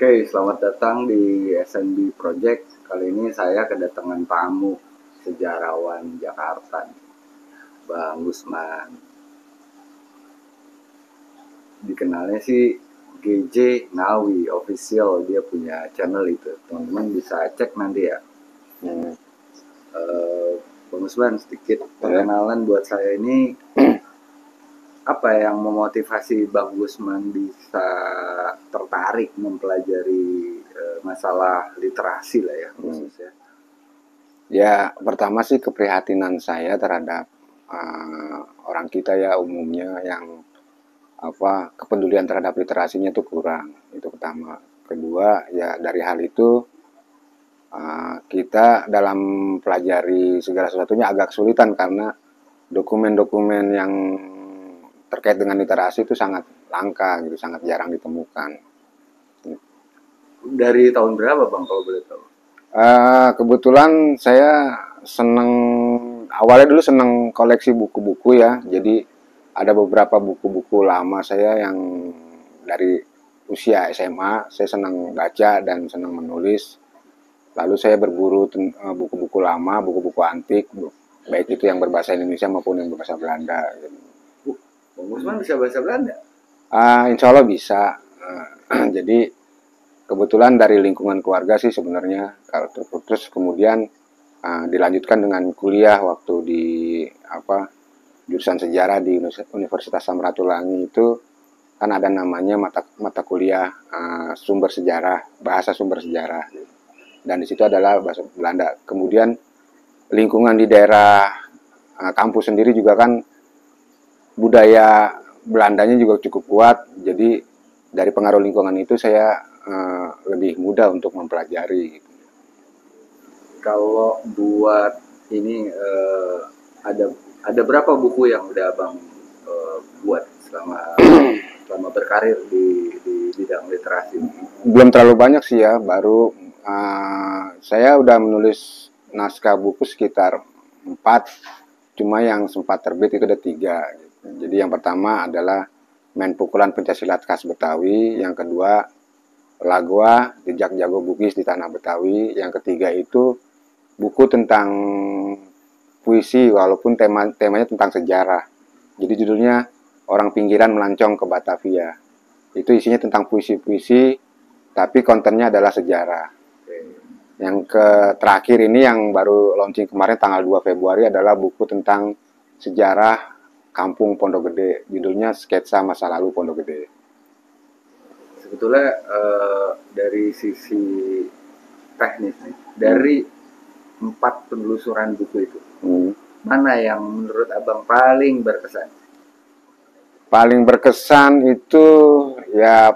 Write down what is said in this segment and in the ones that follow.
Oke, selamat datang di SNB Project. Kali ini saya kedatangan tamu sejarawan Jakarta, Bang Gusman. Dikenalnya sih GJ Ngawi Official, dia punya channel itu. Teman-teman bisa cek nanti ya. Bang Gusman, sedikit perkenalan buat saya ini. Apa yang memotivasi Bang Gusman bisa tertarik mempelajari masalah literasi lah ya khususnya? Ya, pertama sih keprihatinan saya terhadap orang kita ya umumnya yang kepedulian terhadap literasinya itu kurang. Itu pertama. Kedua, ya dari hal itu kita dalam pelajari segala sesuatunya agak kesulitan karena dokumen-dokumen yang terkait dengan literasi itu sangat langka gitu, sangat jarang ditemukan. Dari tahun berapa Bang kalau boleh tahu? Kebetulan saya awalnya dulu seneng koleksi buku-buku ya. Jadi ada beberapa buku-buku lama saya yang dari usia SMA, saya senang baca dan senang menulis. Lalu saya berburu buku-buku lama, buku-buku antik, baik itu yang berbahasa Indonesia maupun yang berbahasa Belanda. Bang Gusman bisa bahasa Belanda? Insya Allah bisa. Jadi kebetulan dari lingkungan keluarga sih sebenarnya. Terus kemudian dilanjutkan dengan kuliah waktu di jurusan sejarah di Universitas Samratulangi itu kan ada namanya mata kuliah sumber sejarah, bahasa sumber sejarah, dan di situ adalah bahasa Belanda. Kemudian lingkungan di daerah kampus sendiri juga kan budaya Belandanya juga cukup kuat, jadi dari pengaruh lingkungan itu saya lebih mudah untuk mempelajari. Kalau buat ini ada berapa buku yang udah Abang buat selama berkarir di bidang literasi? Belum terlalu banyak sih ya, baru saya udah menulis naskah buku sekitar 4, cuma yang sempat terbit itu ada 3. Jadi yang pertama adalah Main Pukulan Pencaksilat Khas Betawi, yang kedua Lagwa Jejak Jago Bugis di Tanah Betawi, yang ketiga itu buku tentang puisi walaupun temanya tentang sejarah. Jadi judulnya Orang Pinggiran Melancong ke Batavia. Itu isinya tentang puisi-puisi tapi kontennya adalah sejarah. Yang terakhir ini yang baru launching kemarin tanggal 2 Februari adalah buku tentang sejarah Kampung Pondok Gede. Judulnya Sketsa Masa Lalu Pondok Gede. Sebetulnya dari sisi teknis nih, dari 4 penelusuran buku itu, mana yang menurut Abang paling berkesan? Paling berkesan itu ya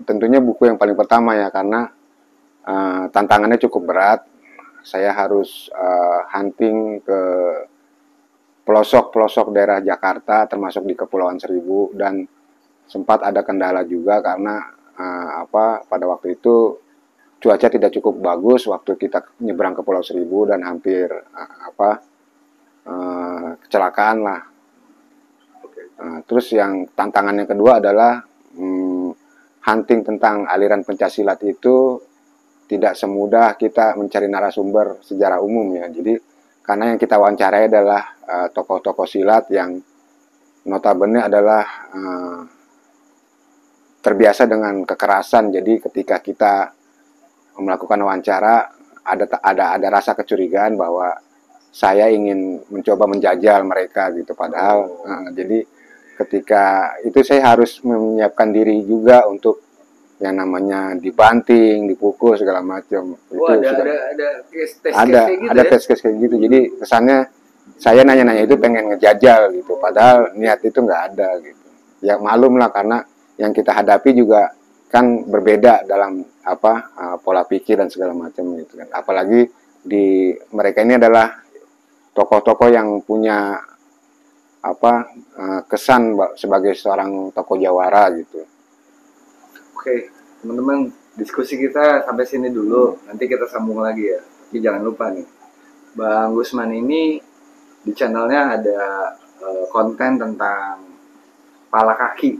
tentunya buku yang paling pertama ya, karena tantangannya cukup berat. Saya harus hunting ke pelosok-pelosok daerah Jakarta termasuk di Kepulauan Seribu, dan sempat ada kendala juga karena pada waktu itu cuaca tidak cukup bagus waktu kita nyebrang ke Pulau Seribu dan hampir kecelakaan lah. Terus yang tantangan yang kedua adalah hunting tentang aliran pencaksilat itu tidak semudah kita mencari narasumber sejarah umum ya. Jadi karena yang kita wawancarai adalah tokoh-tokoh silat yang notabene adalah terbiasa dengan kekerasan. Jadi ketika kita melakukan wawancara ada rasa kecurigaan bahwa saya ingin mencoba menjajal mereka gitu. Padahal jadi ketika itu saya harus menyiapkan diri juga untuk yang namanya dibanting, dipukul segala macam. Oh, itu ada tes kayak gitu. Jadi kesannya saya nanya-nanya itu pengen ngejajal gitu. Padahal niat itu nggak ada gitu. Ya malum lah, karena yang kita hadapi juga kan berbeda dalam pola pikir dan segala macam gitu kan. Apalagi mereka ini adalah tokoh-tokoh yang punya kesan sebagai seorang tokoh jawara gitu. Oke, teman-teman, diskusi kita sampai sini dulu. Nanti kita sambung lagi ya. Tapi jangan lupa nih, Bang Gusman ini di channelnya ada konten tentang pala kaki.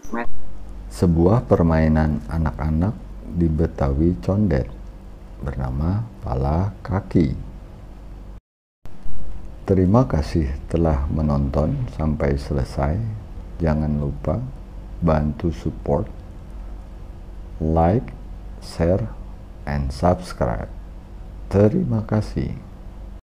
Sebuah permainan anak-anak di Betawi Condet bernama Pala Kaki. Terima kasih telah menonton sampai selesai. Jangan lupa bantu support, like, share, and subscribe. Terima kasih.